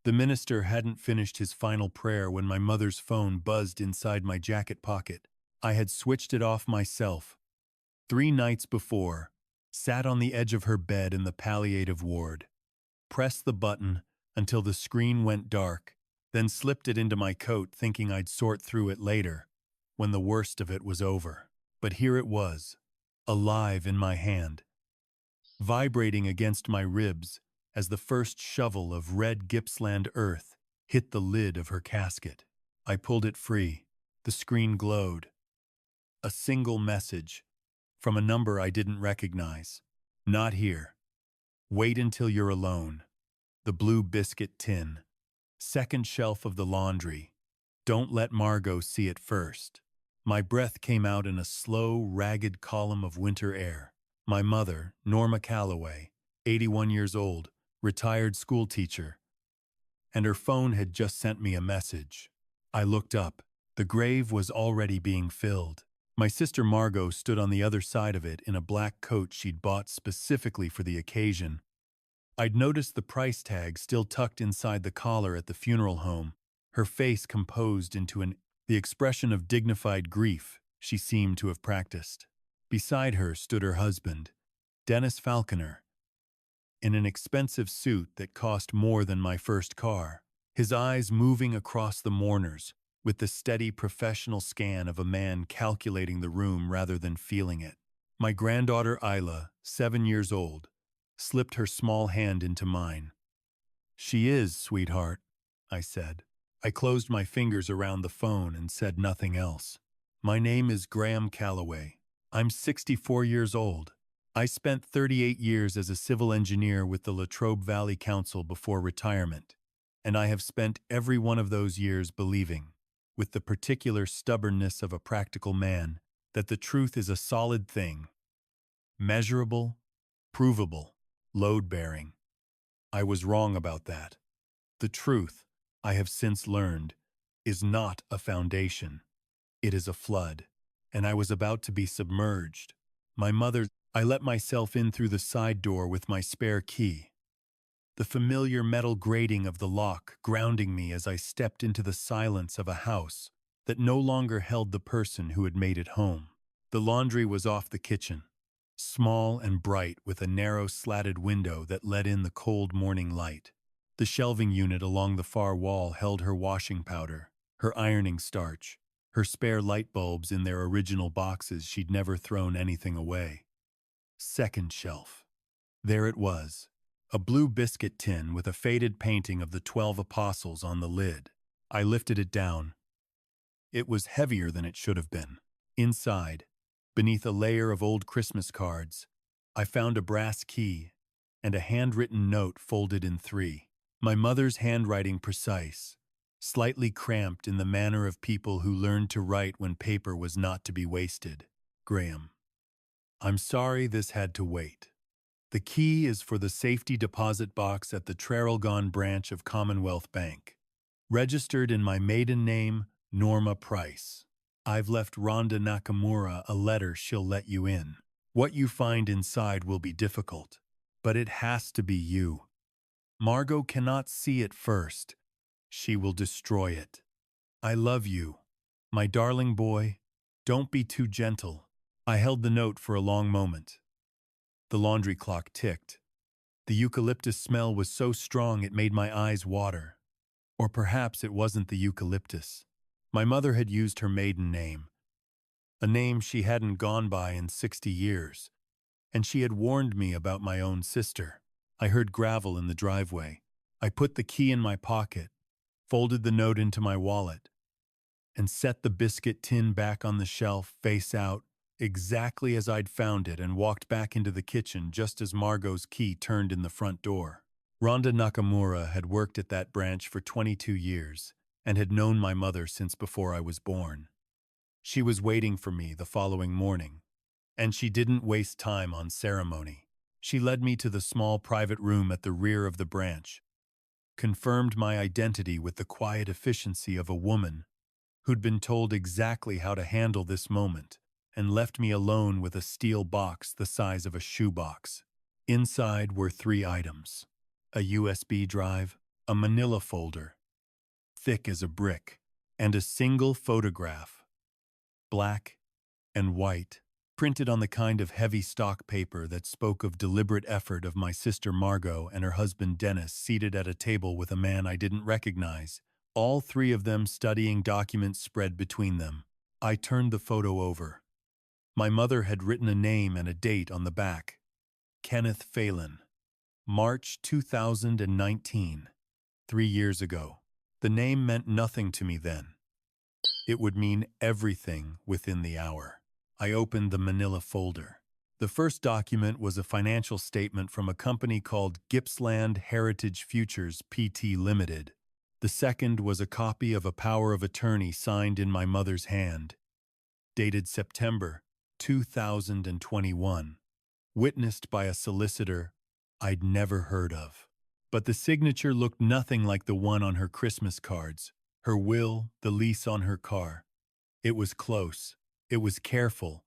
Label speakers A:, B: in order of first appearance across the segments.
A: The minister hadn't finished his final prayer when my mother's phone buzzed inside my jacket pocket. I had switched it off myself. 3 nights before, sat on the edge of her bed in the palliative ward, pressed the button until the screen went dark, then slipped it into my coat thinking I'd sort through it later, when the worst of it was over. But here it was, alive in my hand, vibrating against my ribs as the first shovel of red Gippsland earth hit the lid of her casket. I pulled it free. The screen glowed. A single message from a number I didn't recognize. Not here. Wait until you're alone. The blue biscuit tin. Second shelf of the laundry. Don't let Margot see it first. My breath came out in a slow, ragged column of winter air. My mother, Norma Calloway, 81 years old, retired schoolteacher, and her phone had just sent me a message. I looked up. The grave was already being filled. My sister Margot stood on the other side of it in a black coat she'd bought specifically for the occasion. I'd noticed the price tag still tucked inside the collar at the funeral home, her face composed into the expression of dignified grief she seemed to have practiced. Beside her stood her husband, Dennis Falconer, in an expensive suit that cost more than my first car, his eyes moving across the mourners with the steady professional scan of a man calculating the room rather than feeling it. My granddaughter Isla, 7 years old, slipped her small hand into mine. "She is, sweetheart," I said. I closed my fingers around the phone and said nothing else. "My name is Graham Calloway. I'm 64 years old. I spent 38 years as a civil engineer with the Latrobe Valley Council before retirement, and I have spent every one of those years believing, with the particular stubbornness of a practical man, that the truth is a solid thing, measurable, provable, load-bearing. I was wrong about that. The truth, I have since learned, is not a foundation. It is a flood, and I was about to be submerged. I let myself in through the side door with my spare key, the familiar metal grating of the lock grounding me as I stepped into the silence of a house that no longer held the person who had made it home. The laundry was off the kitchen, small and bright with a narrow slatted window that let in the cold morning light. The shelving unit along the far wall held her washing powder, her ironing starch, her spare light bulbs in their original boxes. She'd never thrown anything away. Second shelf. There it was, a blue biscuit tin with a faded painting of the 12 apostles on the lid. I lifted it down. It was heavier than it should have been. Inside, beneath a layer of old Christmas cards, I found a brass key and a handwritten note folded in 3. My mother's handwriting precise, slightly cramped in the manner of people who learned to write when paper was not to be wasted. "Graham, I'm sorry this had to wait. The key is for the safety deposit box at the Traralgon branch of Commonwealth Bank. Registered in my maiden name, Norma Price. I've left Rhonda Nakamura a letter. She'll let you in. What you find inside will be difficult, but it has to be you. Margot cannot see it first. She will destroy it. I love you. My darling boy, don't be too gentle." I held the note for a long moment. The laundry clock ticked. The eucalyptus smell was so strong it made my eyes water. Or perhaps it wasn't the eucalyptus. My mother had used her maiden name, a name she hadn't gone by in 60 years, and she had warned me about my own sister. I heard gravel in the driveway. I put the key in my pocket, folded the note into my wallet, and set the biscuit tin back on the shelf, face out, exactly as I'd found it, and walked back into the kitchen just as Margot's key turned in the front door. Rhonda Nakamura had worked at that branch for 22 years and had known my mother since before I was born. She was waiting for me the following morning, and she didn't waste time on ceremony. She led me to the small private room at the rear of the branch, confirmed my identity with the quiet efficiency of a woman who'd been told exactly how to handle this moment, and left me alone with a steel box the size of a shoebox. Inside were 3 items: a USB drive, a manila folder, thick as a brick, and a single photograph, black and white, printed on the kind of heavy stock paper that spoke of deliberate effort of my sister Margot and her husband Dennis seated at a table with a man I didn't recognize, all three of them studying documents spread between them. I turned the photo over. My mother had written a name and a date on the back. Kenneth Phelan. March 2019. 3 years ago. The name meant nothing to me then. It would mean everything within the hour. I opened the manila folder. The first document was a financial statement from a company called Gippsland Heritage Futures PT Limited. The second was a copy of a power of attorney signed in my mother's hand, dated September 2021, witnessed by a solicitor I'd never heard of. But the signature looked nothing like the one on her Christmas cards, her will, the lease on her car. It was close. It was careful,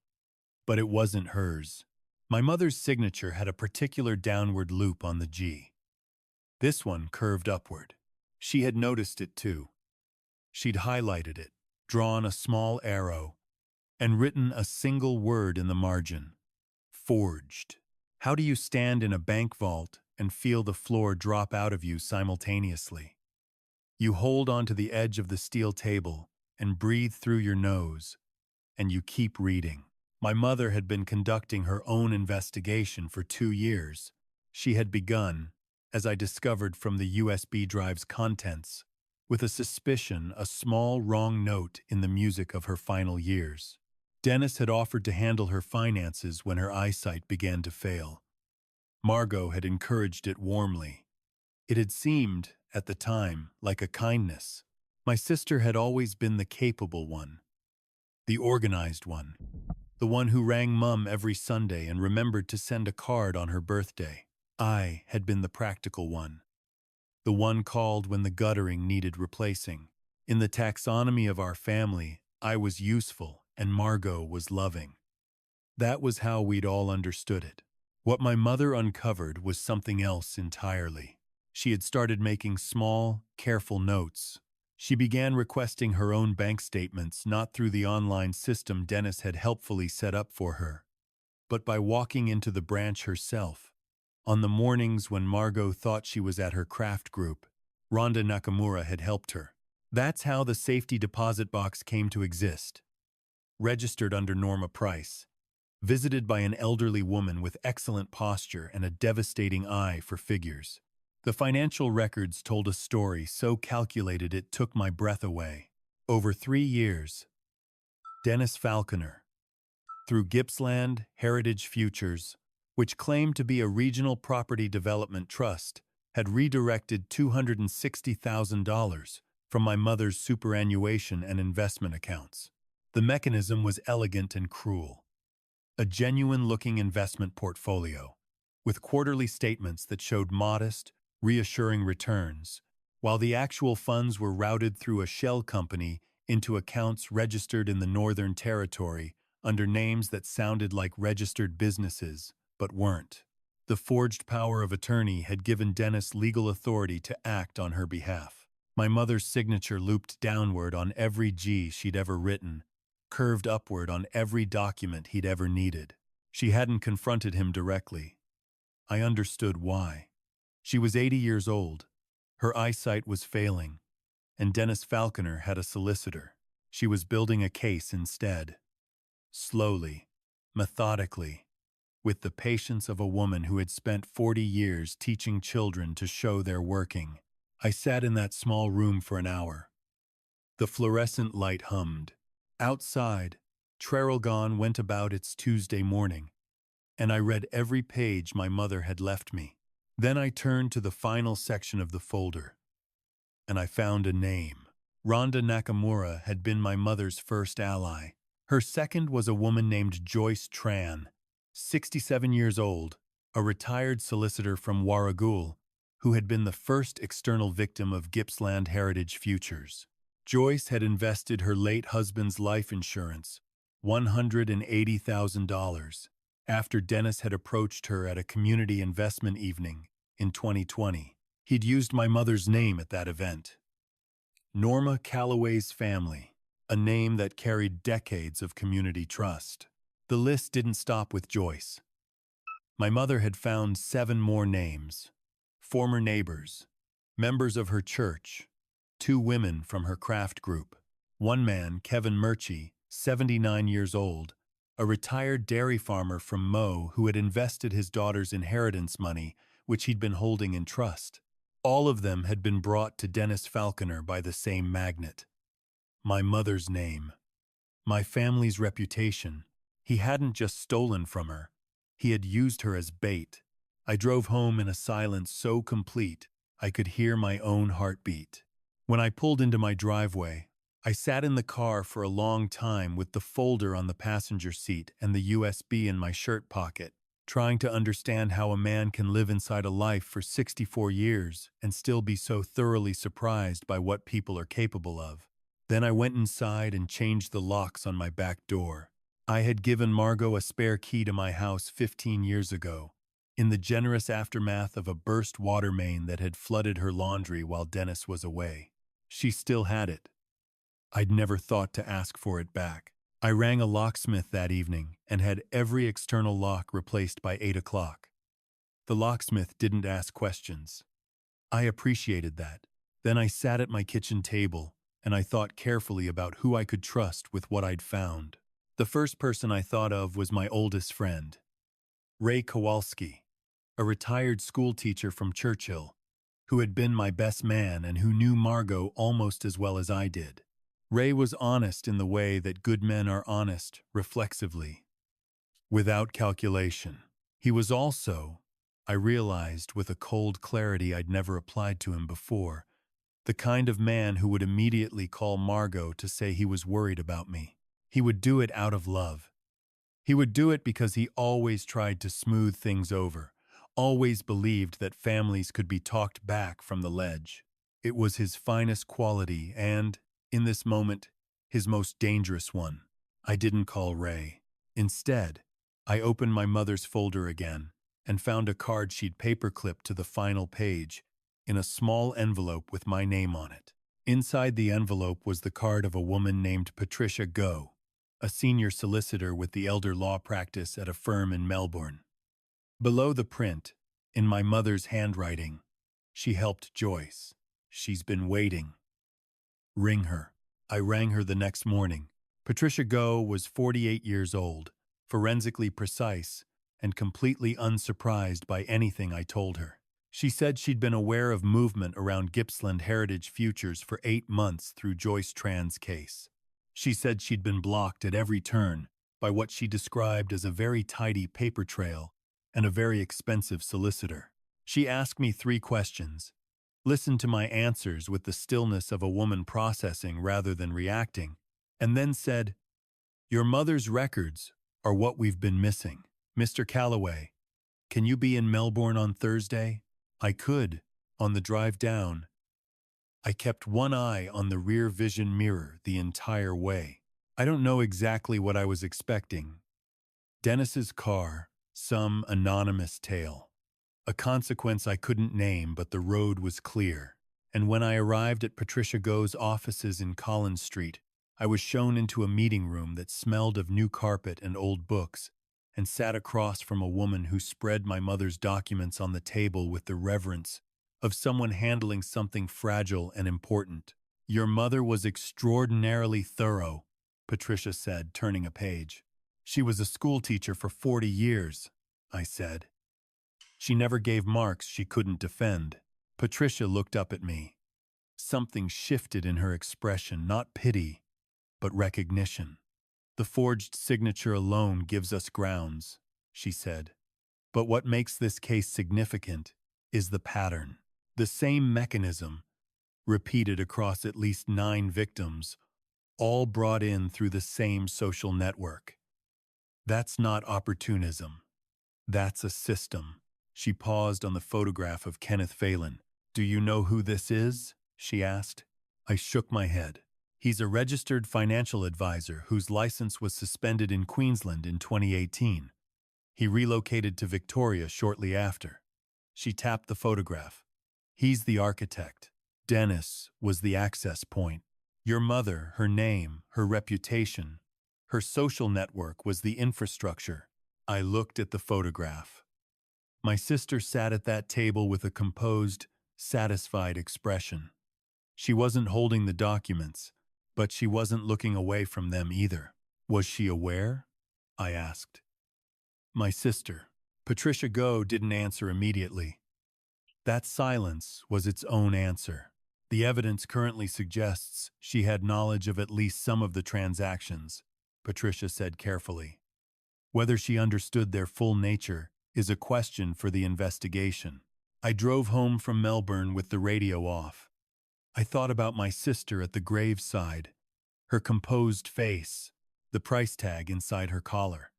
A: but it wasn't hers. My mother's signature had a particular downward loop on the G. This one curved upward. She had noticed it too. She'd highlighted it, drawn a small arrow, and written a single word in the margin. Forged. How do you stand in a bank vault and feel the floor drop out of you simultaneously? You hold onto the edge of the steel table and breathe through your nose, and you keep reading. My mother had been conducting her own investigation for 2 years. She had begun, as I discovered from the USB drive's contents, with a suspicion a small wrong note in the music of her final years. Dennis had offered to handle her finances when her eyesight began to fail. Margot had encouraged it warmly. It had seemed, at the time, like a kindness. My sister had always been the capable one, the organized one, the one who rang Mum every Sunday and remembered to send a card on her birthday. I had been the practical one, the one called when the guttering needed replacing. In the taxonomy of our family, I was useful and Margot was loving. That was how we'd all understood it. What my mother uncovered was something else entirely. She had started making small, careful notes. She began requesting her own bank statements not through the online system Dennis had helpfully set up for her, but by walking into the branch herself. On the mornings when Margot thought she was at her craft group, Rhonda Nakamura had helped her. That's how the safety deposit box came to exist. Registered under Norma Price, visited by an elderly woman with excellent posture and a devastating eye for figures. The financial records told a story so calculated it took my breath away. Over 3 years, Dennis Falconer, through Gippsland Heritage Futures, which claimed to be a regional property development trust, had redirected $260,000 from my mother's superannuation and investment accounts. The mechanism was elegant and cruel. A genuine-looking investment portfolio, with quarterly statements that showed modest, reassuring returns, while the actual funds were routed through a shell company into accounts registered in the Northern Territory under names that sounded like registered businesses, but weren't. The forged power of attorney had given Dennis legal authority to act on her behalf. My mother's signature looped downward on every G she'd ever written, curved upward on every document he'd ever needed. She hadn't confronted him directly. I understood why. She was 80 years old. Her eyesight was failing, and Dennis Falconer had a solicitor. She was building a case instead. Slowly, methodically, with the patience of a woman who had spent 40 years teaching children to show their working. I sat in that small room for an hour. The fluorescent light hummed. Outside, Traralgon went about its Tuesday morning, and I read every page my mother had left me. Then I turned to the final section of the folder, and I found a name. Rhonda Nakamura had been my mother's first ally. Her second was a woman named Joyce Tran, 67 years old, a retired solicitor from Warragul, who had been the first external victim of Gippsland Heritage Futures. Joyce had invested her late husband's life insurance, $180,000, after Dennis had approached her at a community investment evening in 2020. He'd used my mother's name at that event. Norma Calloway's family, a name that carried decades of community trust. The list didn't stop with Joyce. My mother had found 7 more names: former neighbors, members of her church, 2 women from her craft group, one man, Kevin Murchie, 79 years old, a retired dairy farmer from Mo who had invested his daughter's inheritance money, which he'd been holding in trust. All of them had been brought to Dennis Falconer by the same magnet. My mother's name, my family's reputation. He hadn't just stolen from her, he had used her as bait. I drove home in a silence so complete I could hear my own heartbeat. When I pulled into my driveway, I sat in the car for a long time with the folder on the passenger seat and the USB in my shirt pocket, trying to understand how a man can live inside a life for 64 years and still be so thoroughly surprised by what people are capable of. Then I went inside and changed the locks on my back door. I had given Margot a spare key to my house 15 years ago, in the generous aftermath of a burst water main that had flooded her laundry while Dennis was away. She still had it. I'd never thought to ask for it back. I rang a locksmith that evening and had every external lock replaced by 8 o'clock. The locksmith didn't ask questions. I appreciated that. Then I sat at my kitchen table and I thought carefully about who I could trust with what I'd found. The first person I thought of was my oldest friend, Ray Kowalski, a retired schoolteacher from Churchill, who had been my best man and who knew Margot almost as well as I did. Ray was honest in the way that good men are honest, reflexively, without calculation. He was also, I realized with a cold clarity I'd never applied to him before, the kind of man who would immediately call Margot to say he was worried about me. He would do it out of love. He would do it because he always tried to smooth things over, always believed that families could be talked back from the ledge. It was his finest quality and, in this moment, his most dangerous one. I didn't call Ray. Instead, I opened my mother's folder again and found a card she'd paperclipped to the final page in a small envelope with my name on it. Inside the envelope was the card of a woman named Patricia Go, a senior solicitor with the elder law practice at a firm in Melbourne. Below the print, in my mother's handwriting, she helped Joyce. She's been waiting. Ring her. I rang her the next morning. Patricia Go was 48 years old, forensically precise, and completely unsurprised by anything I told her. She said she'd been aware of movement around Gippsland Heritage Futures for 8 months through Joyce Tran's case. She said she'd been blocked at every turn by what she described as a very tidy paper trail and a very expensive solicitor. She asked me 3 questions, listened to my answers with the stillness of a woman processing rather than reacting, and then said, "Your mother's records are what we've been missing. Mr. Calloway, can you be in Melbourne on Thursday?" I could, on the drive down. I kept one eye on the rear vision mirror the entire way. I don't know exactly what I was expecting. Dennis's car, some anonymous tale. A consequence I couldn't name, but the road was clear. And when I arrived at Patricia Go's offices in Collins Street, I was shown into a meeting room that smelled of new carpet and old books, and sat across from a woman who spread my mother's documents on the table with the reverence of someone handling something fragile and important. "Your mother was extraordinarily thorough," Patricia said, turning a page. "She was a schoolteacher for 40 years, I said. "She never gave marks she couldn't defend." Patricia looked up at me. Something shifted in her expression, not pity, but recognition. "The forged signature alone gives us grounds," she said. "But what makes this case significant is the pattern. The same mechanism, repeated across at least 9 victims, all brought in through the same social network. That's not opportunism. That's a system." She paused on the photograph of Kenneth Phelan. "Do you know who this is?" she asked. I shook my head. "He's a registered financial advisor whose license was suspended in Queensland in 2018. He relocated to Victoria shortly after." She tapped the photograph. He's the architect. Dennis was the access point. Your mother, her name, her reputation, her social network was the infrastructure. I looked at the photograph. My sister sat at that table with a composed, satisfied expression. She wasn't holding the documents, but she wasn't looking away from them either. Was she aware? I asked. My sister, Patricia Go, didn't answer immediately. That silence was its own answer. The evidence currently suggests she had knowledge of at least some of the transactions, Patricia said carefully. Whether she understood their full nature is a question for the investigation. I drove home from Melbourne with the radio off. I thought about my sister at the graveside, her composed face, the price tag inside her collar,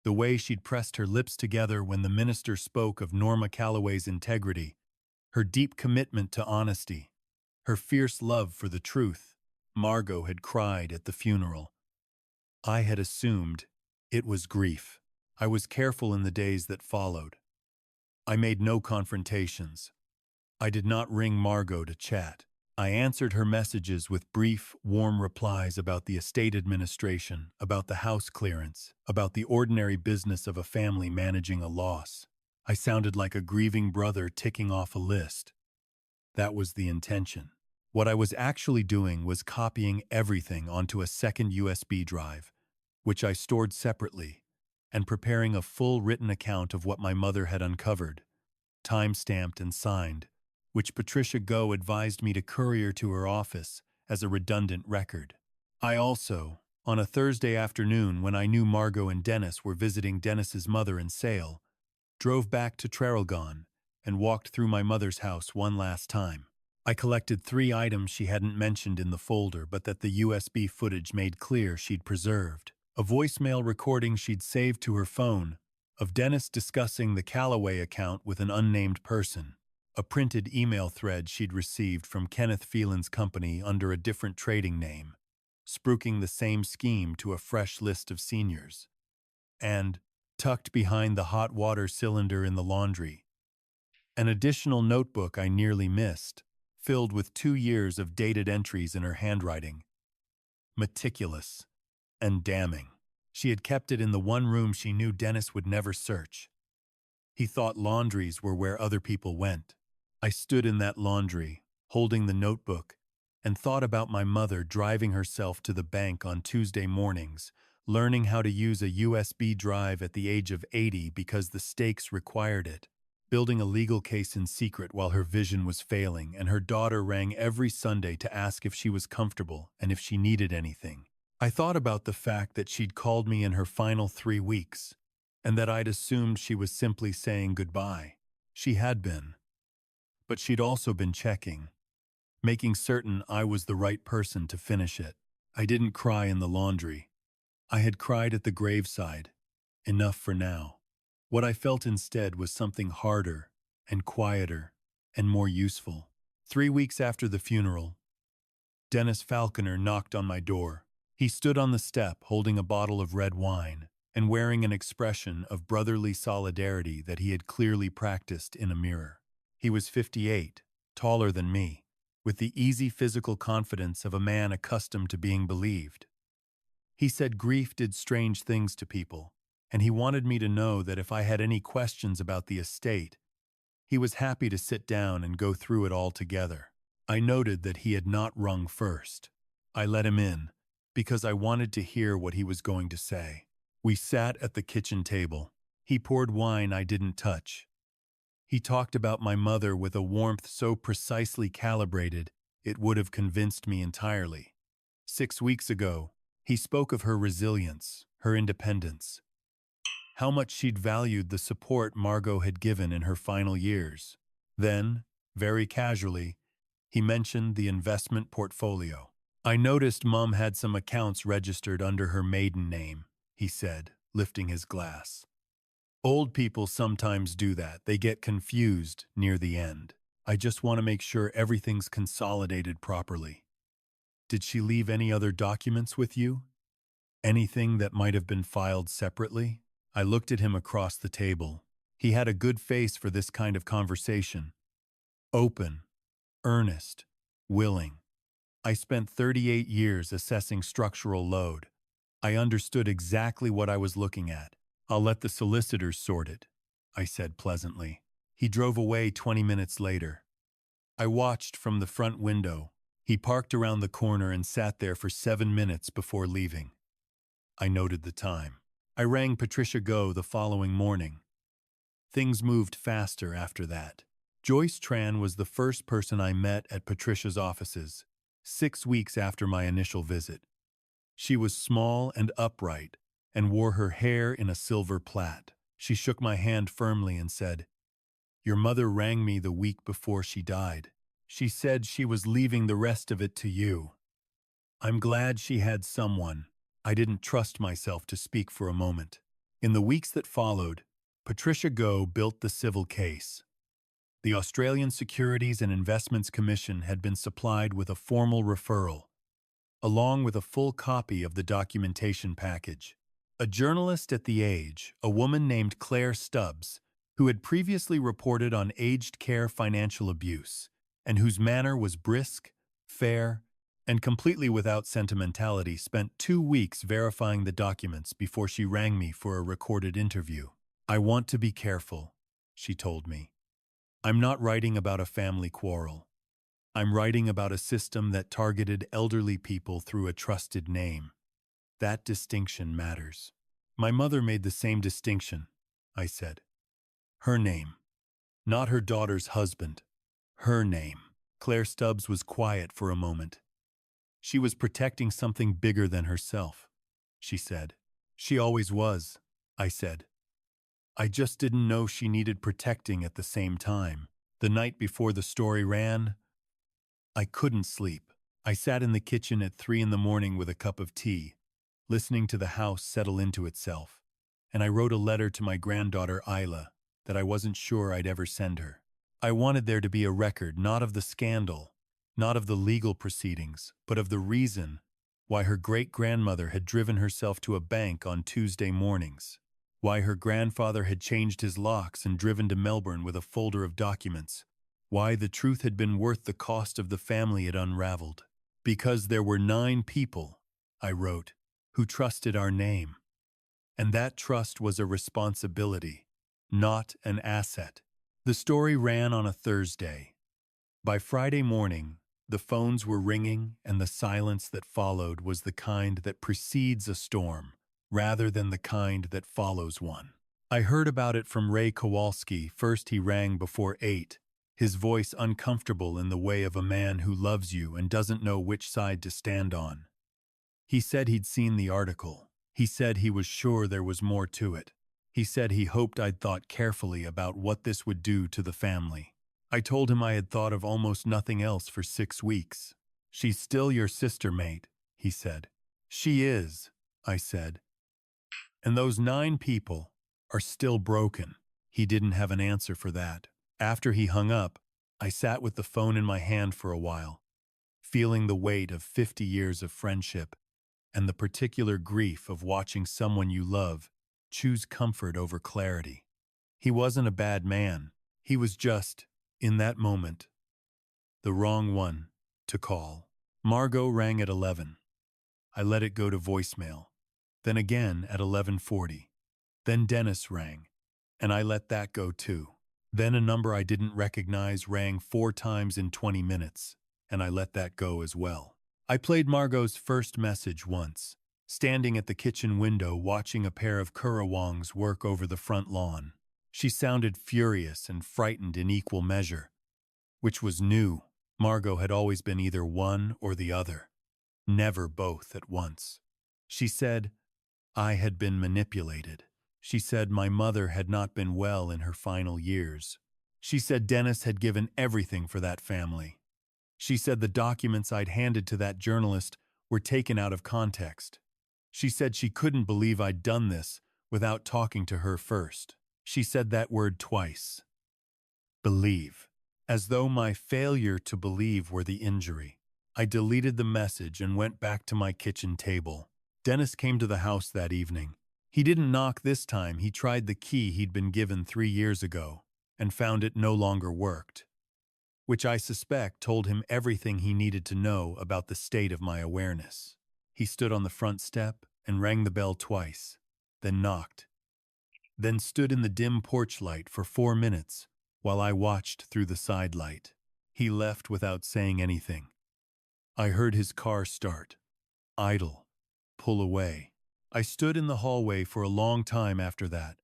A: the way she'd pressed her lips together when the minister spoke of Norma Calloway's integrity, her deep commitment to honesty, her fierce love for the truth. Margot had cried at the funeral. I had assumed it was grief. I was careful in the days that followed. I made no confrontations. I did not ring Margot to chat. I answered her messages with brief, warm replies about the estate administration, about the house clearance, about the ordinary business of a family managing a loss. I sounded like a grieving brother ticking off a list. That was the intention. What I was actually doing was copying everything onto a second USB drive, which I stored separately, and preparing a full written account of what my mother had uncovered, time-stamped and signed, which Patricia Go advised me to courier to her office as a redundant record. I also, on a Thursday afternoon when I knew Margot and Dennis were visiting Dennis's mother in Sale, drove back to Traralgon and walked through my mother's house one last time. I collected 3 items she hadn't mentioned in the folder but that the USB footage made clear she'd preserved. A voicemail recording she'd saved to her phone of Dennis discussing the Calloway account with an unnamed person. A printed email thread she'd received from Kenneth Phelan's company under a different trading name, spruiking the same scheme to a fresh list of seniors. And, tucked behind the hot water cylinder in the laundry, an additional notebook I nearly missed, filled with 2 years of dated entries in her handwriting. Meticulous and damning. She had kept it in the one room she knew Dennis would never search. He thought laundries were where other people went. I stood in that laundry, holding the notebook, and thought about my mother driving herself to the bank on Tuesday mornings, learning how to use a USB drive at the age of 80 because the stakes required it, building a legal case in secret while her vision was failing, and her daughter rang every Sunday to ask if she was comfortable and if she needed anything. I thought about the fact that she'd called me in her final 3 weeks, and that I'd assumed she was simply saying goodbye. She had been. But she'd also been checking, making certain I was the right person to finish it. I didn't cry in the laundry. I had cried at the graveside. Enough for now. What I felt instead was something harder and quieter and more useful. 3 weeks after the funeral, Dennis Falconer knocked on my door. He stood on the step holding a bottle of red wine and wearing an expression of brotherly solidarity that he had clearly practiced in a mirror. He was 58, taller than me, with the easy physical confidence of a man accustomed to being believed. He said grief did strange things to people, and he wanted me to know that if I had any questions about the estate, he was happy to sit down and go through it all together. I noted that he had not rung first. I let him in, because I wanted to hear what he was going to say. We sat at the kitchen table. He poured wine I didn't touch. He talked about my mother with a warmth so precisely calibrated it would have convinced me entirely. 6 weeks ago, he spoke of her resilience, her independence, how much she'd valued the support Margot had given in her final years. Then, very casually, he mentioned the investment portfolio. I noticed Mum had some accounts registered under her maiden name, he said, lifting his glass. Old people sometimes do that. They get confused near the end. I just want to make sure everything's consolidated properly. Did she leave any other documents with you? Anything that might have been filed separately? I looked at him across the table. He had a good face for this kind of conversation. Open, earnest, willing. I spent 38 years assessing structural load. I understood exactly what I was looking at. I'll let the solicitors sort it, I said pleasantly. He drove away 20 minutes later. I watched from the front window. He parked around the corner and sat there for 7 minutes before leaving. I noted the time. I rang Patricia Go the following morning. Things moved faster after that. Joyce Tran was the first person I met at Patricia's offices, 6 weeks after my initial visit. She was small and upright and wore her hair in a silver plait. She shook my hand firmly and said, "Your mother rang me the week before she died. She said she was leaving the rest of it to you." I'm glad she had someone. I didn't trust myself to speak for a moment. In the weeks that followed, Patricia Go built the civil case. The Australian Securities and Investments Commission had been supplied with a formal referral, along with a full copy of the documentation package. A journalist at The Age, a woman named Claire Stubbs, who had previously reported on aged care financial abuse, and whose manner was brisk, fair, and completely without sentimentality, spent 2 weeks verifying the documents before she rang me for a recorded interview. "I want to be careful," she told me. "I'm not writing about a family quarrel. I'm writing about a system that targeted elderly people through a trusted name. That distinction matters." "My mother made the same distinction," I said. "Her name. Not her daughter's husband. Her name." Claire Stubbs was quiet for a moment. "She was protecting something bigger than herself," she said. "She always was," I said. "I just didn't know she needed protecting at the same time." The night before the story ran, I couldn't sleep. I sat in the kitchen at 3 in the morning with a cup of tea, listening to the house settle into itself, and I wrote a letter to my granddaughter Isla that I wasn't sure I'd ever send her. I wanted there to be a record not of the scandal, not of the legal proceedings, but of the reason why her great-grandmother had driven herself to a bank on Tuesday mornings, why her grandfather had changed his locks and driven to Melbourne with a folder of documents, why the truth had been worth the cost of the family it unraveled. "Because there were 9 people," I wrote, "who trusted our name. And that trust was a responsibility, not an asset." The story ran on a Thursday. By Friday morning, the phones were ringing, and the silence that followed was the kind that precedes a storm, rather than the kind that follows one. I heard about it from Ray Kowalski. First he rang before 8, his voice uncomfortable in the way of a man who loves you and doesn't know which side to stand on. He said he'd seen the article. He said he was sure there was more to it. He said he hoped I'd thought carefully about what this would do to the family. I told him I had thought of almost nothing else for 6 weeks. "She's still your sister, mate," he said. "She is," I said. "And those 9 people are still broken." He didn't have an answer for that. After he hung up, I sat with the phone in my hand for a while, feeling the weight of 50 years of friendship and the particular grief of watching someone you love choose comfort over clarity. He wasn't a bad man. He was just, in that moment, the wrong one to call. Margot rang at 11. I let it go to voicemail. Then again at 11:40. Then Dennis rang, and I let that go too. Then a number I didn't recognize rang 4 times in 20 minutes, and I let that go as well. I played Margot's first message once, standing at the kitchen window watching a pair of currawongs work over the front lawn. She sounded furious and frightened in equal measure, which was new. Margot had always been either one or the other, never both at once. She said, I had been manipulated. She said my mother had not been well in her final years. She said Dennis had given everything for that family. She said the documents I'd handed to that journalist were taken out of context. She said she couldn't believe I'd done this without talking to her first. She said that word twice. Believe. As though my failure to believe were the injury. I deleted the message and went back to my kitchen table. Dennis came to the house that evening. He didn't knock this time. He tried the key he'd been given 3 years ago and found it no longer worked. which I suspect told him everything he needed to know about the state of my awareness. He stood on the front step and rang the bell twice, then knocked, then stood in the dim porch light for 4 minutes while I watched through the side light. He left without saying anything. I heard his car start, idle, pull away. I stood in the hallway for a long time after that,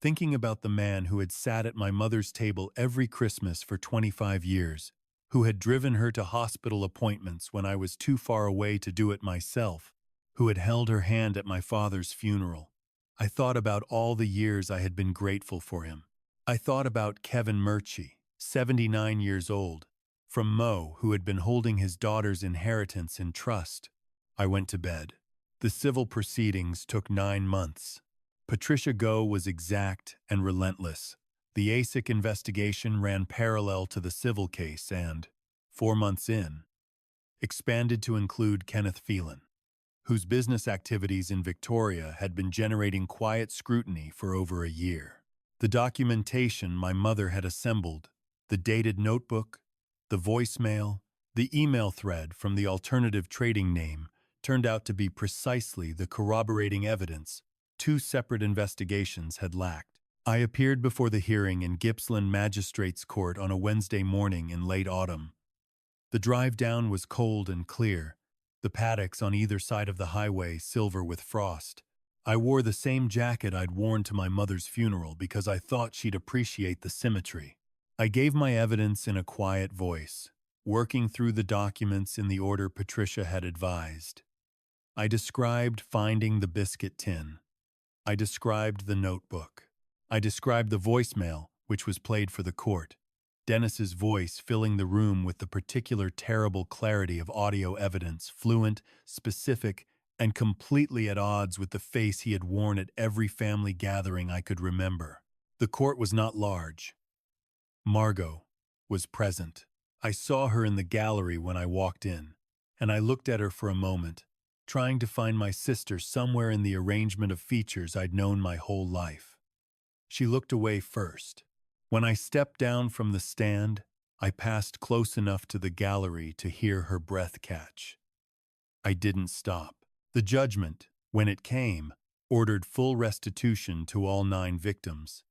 A: thinking about the man who had sat at my mother's table every Christmas for 25 years, who had driven her to hospital appointments when I was too far away to do it myself, who had held her hand at my father's funeral. I thought about all the years I had been grateful for him. I thought about Kevin Murchie, 79 years old, from Mo, who had been holding his daughter's inheritance in trust. I went to bed. The civil proceedings took 9 months. Patricia Go was exact and relentless. The ASIC investigation ran parallel to the civil case and, 4 months in, expanded to include Kenneth Phelan, whose business activities in Victoria had been generating quiet scrutiny for over a year. The documentation my mother had assembled, the dated notebook, the voicemail, the email thread from the alternative trading name, turned out to be precisely the corroborating evidence 2 separate investigations had lacked. I appeared before the hearing in Gippsland Magistrates Court on a Wednesday morning in late autumn. The drive down was cold and clear, the paddocks on either side of the highway silver with frost. I wore the same jacket I'd worn to my mother's funeral because I thought she'd appreciate the symmetry. I gave my evidence in a quiet voice, working through the documents in the order Patricia had advised. I described finding the biscuit tin. I described the notebook. I described the voicemail, which was played for the court, Dennis's voice filling the room with the particular terrible clarity of audio evidence, fluent, specific, and completely at odds with the face he had worn at every family gathering I could remember. The court was not large. Margot was present. I saw her in the gallery when I walked in, and I looked at her for a moment, trying to find my sister somewhere in the arrangement of features I'd known my whole life. She looked away first. When I stepped down from the stand, I passed close enough to the gallery to hear her breath catch. I didn't stop. The judgment, when it came, ordered full restitution to all 9 victims,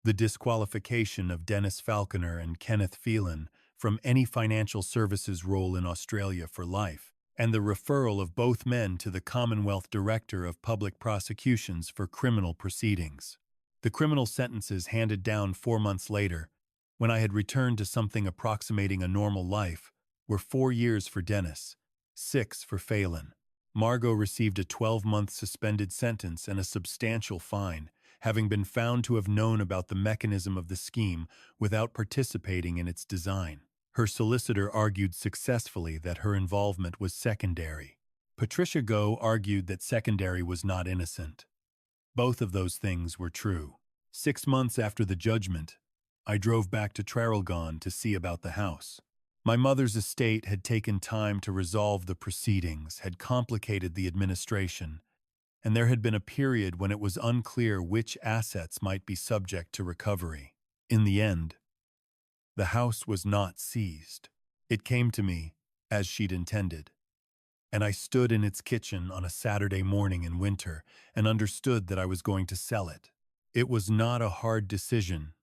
A: the disqualification of Dennis Falconer and Kenneth Phelan from any financial services role in Australia for life, and the referral of both men to the Commonwealth Director of Public Prosecutions for criminal proceedings. The criminal sentences handed down 4 months later, when I had returned to something approximating a normal life, were 4 years for Dennis, 6 for Phelan. Margot received a 12-month suspended sentence and a substantial fine, having been found to have known about the mechanism of the scheme without participating in its design. Her solicitor argued successfully that her involvement was secondary. Patricia Go argued that secondary was not innocent. Both of those things were true. 6 months after the judgment, I drove back to Traralgon to see about the house. My mother's estate had taken time to resolve the proceedings, had complicated the administration, and there had been a period when it was unclear which assets might be subject to recovery. In the end, the house was not seized. It came to me, as she'd intended, and I stood in its kitchen on a Saturday morning in winter and understood that I was going to sell it. It was not a hard decision.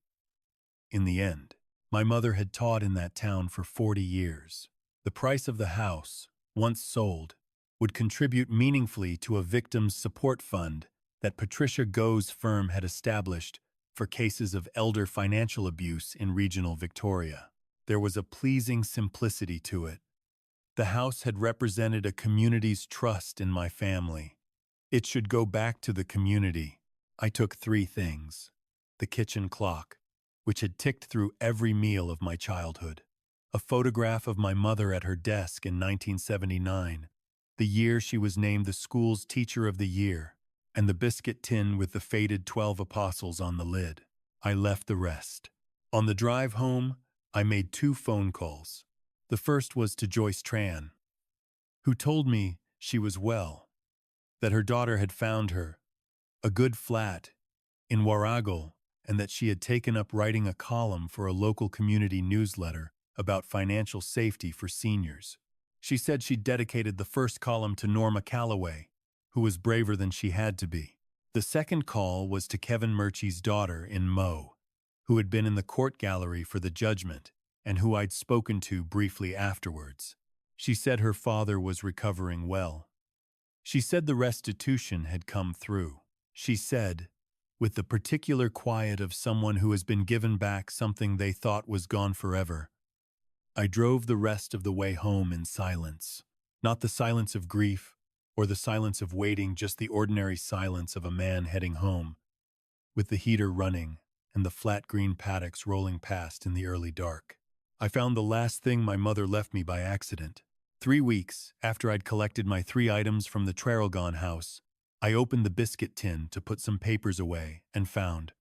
A: In the end, my mother had taught in that town for 40 years. The price of the house, once sold, would contribute meaningfully to a victims' support fund that Patricia Go's firm had established for cases of elder financial abuse in regional Victoria. There was a pleasing simplicity to it. The house had represented a community's trust in my family. It should go back to the community. I took 3 things: the kitchen clock, which had ticked through every meal of my childhood, a photograph of my mother at her desk in 1979, the year she was named the school's Teacher of the Year, and the biscuit tin with the faded 12 apostles on the lid. I left the rest. On the drive home, I made 2 phone calls. The first was to Joyce Tran, who told me she was well, that her daughter had found her a good flat in Warragul, and that she had taken up writing a column for a local community newsletter about financial safety for seniors. She said she'd dedicated the first column to Norma Calloway, who was braver than she had to be. The second call was to Kevin Murchie's daughter in Mo, who had been in the court gallery for the judgment and who I'd spoken to briefly afterwards. She said her father was recovering well. She said the restitution had come through. She said, with the particular quiet of someone who has been given back something they thought was gone forever. I drove the rest of the way home in silence. Not the silence of grief or the silence of waiting, just the ordinary silence of a man heading home, with the heater running and the flat green paddocks rolling past in the early dark. I found the last thing my mother left me by accident. 3 weeks after I'd collected my 3 items from the Traralgon house, I opened the biscuit tin to put some papers away and found,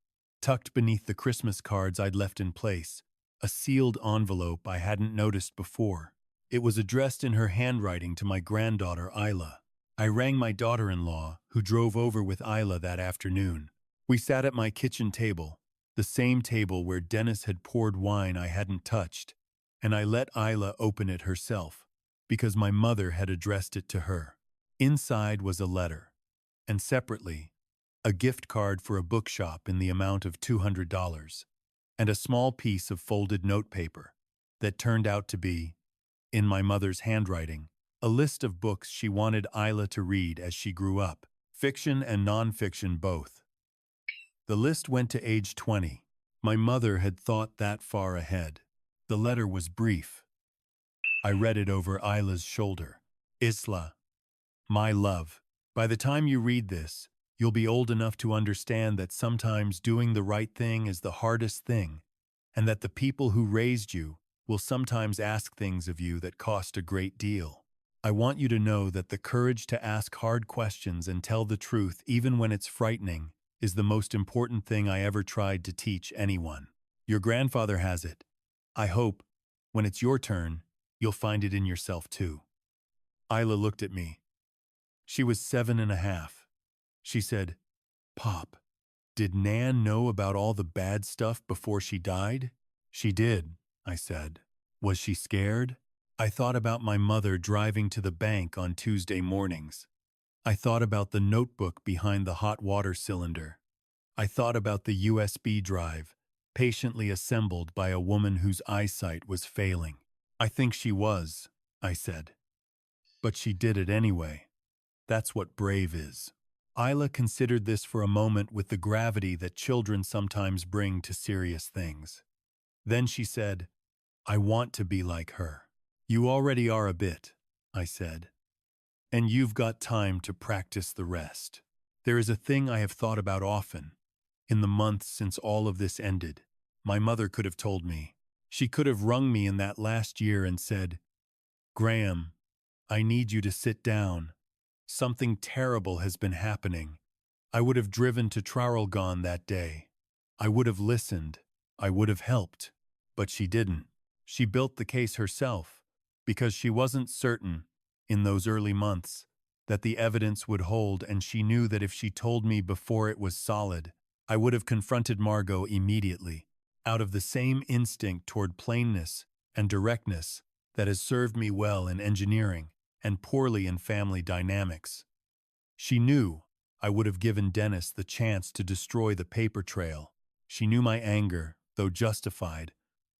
A: tucked beneath the Christmas cards I'd left in place, a sealed envelope I hadn't noticed before. It was addressed in her handwriting to my granddaughter, Isla. I rang my daughter-in-law, who drove over with Isla that afternoon. We sat at my kitchen table, the same table where Dennis had poured wine I hadn't touched, and I let Isla open it herself, because my mother had addressed it to her. Inside was a letter, and separately, a gift card for a bookshop in the amount of $200, and a small piece of folded notepaper that turned out to be, in my mother's handwriting, a list of books she wanted Isla to read as she grew up, fiction and nonfiction both. The list went to age 20. My mother had thought that far ahead. The letter was brief. I read it over Isla's shoulder. Isla, my love, by the time you read this, you'll be old enough to understand that sometimes doing the right thing is the hardest thing, and that the people who raised you will sometimes ask things of you that cost a great deal. I want you to know that the courage to ask hard questions and tell the truth even when it's frightening is the most important thing I ever tried to teach anyone. Your grandfather has it. I hope, when it's your turn, you'll find it in yourself too. Isla looked at me. She was 7.5. She said, Pop, did Nan know about all the bad stuff before she died? She did, I said. Was she scared? I thought about my mother driving to the bank on Tuesday mornings. I thought about the notebook behind the hot water cylinder. I thought about the USB drive, patiently assembled by a woman whose eyesight was failing. I think she was, I said. But she did it anyway. That's what brave is. Isla considered this for a moment with the gravity that children sometimes bring to serious things. Then she said, I want to be like her. You already are a bit, I said. And you've got time to practice the rest. There is a thing I have thought about often. In the months since all of this ended, my mother could have told me. She could have wrung me in that last year and said, Graham, I need you to sit down. Something terrible has been happening. I would have driven to Traralgon that day. I would have listened. I would have helped. But she didn't. She built the case herself, because she wasn't certain, in those early months, that the evidence would hold, and she knew that if she told me before it was solid, I would have confronted Margot immediately, out of the same instinct toward plainness and directness that has served me well in engineering and poorly in family dynamics. She knew I would have given Dennis the chance to destroy the paper trail. She knew my anger, though justified,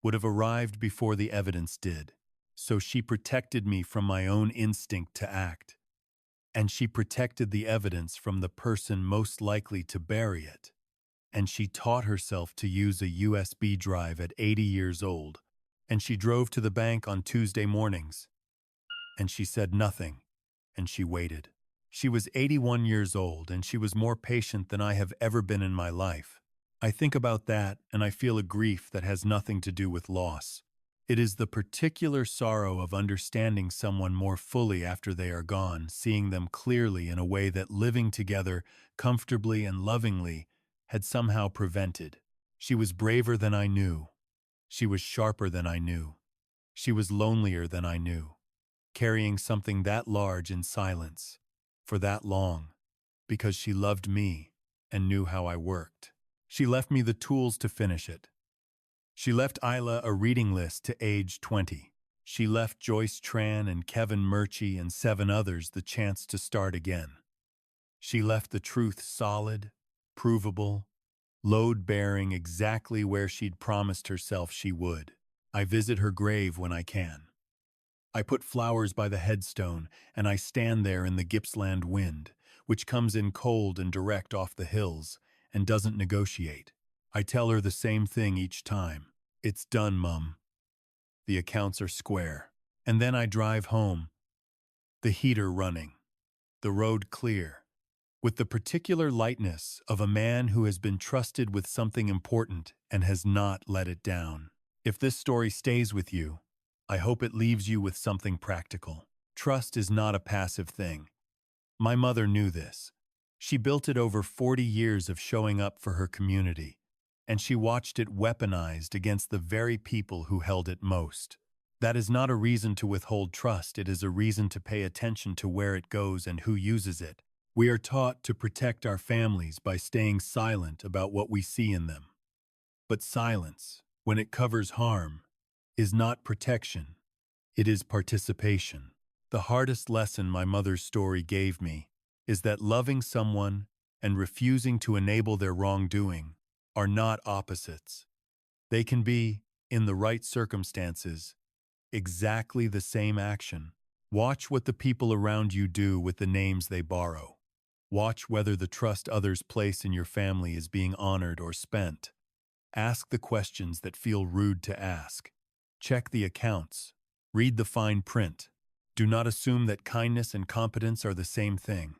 A: would have arrived before the evidence did. So she protected me from my own instinct to act. And she protected the evidence from the person most likely to bury it. And she taught herself to use a USB drive at 80 years old. And she drove to the bank on Tuesday mornings. And she said nothing. And she waited. She was 81 years old, and she was more patient than I have ever been in my life. I think about that, and I feel a grief that has nothing to do with loss. It is the particular sorrow of understanding someone more fully after they are gone, seeing them clearly in a way that living together, comfortably and lovingly, had somehow prevented. She was braver than I knew. She was sharper than I knew. She was lonelier than I knew, carrying something that large in silence, for that long, because she loved me and knew how I worked. She left me the tools to finish it. She left Isla a reading list to age 20. She left Joyce Tran and Kevin Murchie and 7 others the chance to start again. She left the truth solid, provable, load-bearing exactly where she'd promised herself she would. I visit her grave when I can. I put flowers by the headstone, and I stand there in the Gippsland wind, which comes in cold and direct off the hills, and doesn't negotiate. I tell her the same thing each time. It's done, Mum. The accounts are square. And then I drive home, the heater running, the road clear, with the particular lightness of a man who has been trusted with something important and has not let it down. If this story stays with you, I hope it leaves you with something practical. Trust is not a passive thing. My mother knew this. She built it over 40 years of showing up for her community, and she watched it weaponized against the very people who held it most. That is not a reason to withhold trust, it is a reason to pay attention to where it goes and who uses it. We are taught to protect our families by staying silent about what we see in them. But silence, when it covers harm, is not protection, it is participation. The hardest lesson my mother's story gave me is that loving someone and refusing to enable their wrongdoing are not opposites. They can be, in the right circumstances, exactly the same action. Watch what the people around you do with the names they borrow. Watch whether the trust others place in your family is being honored or spent. Ask the questions that feel rude to ask. Check the accounts. Read the fine print. Do not assume that kindness and competence are the same thing.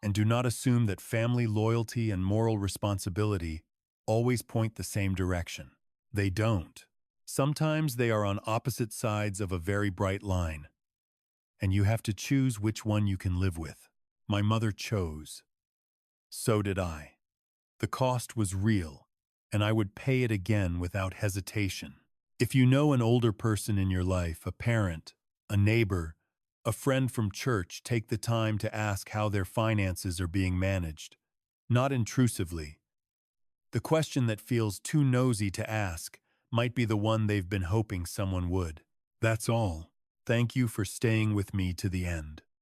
A: And do not assume that family loyalty and moral responsibility always point the same direction. They don't. Sometimes they are on opposite sides of a very bright line, and you have to choose which one you can live with. My mother chose. So did I. The cost was real, and I would pay it again without hesitation. If you know an older person in your life, a parent, a neighbor, a friend from church, take the time to ask how their finances are being managed. Not intrusively. The question that feels too nosy to ask might be the one they've been hoping someone would. That's all. Thank you for staying with me to the end.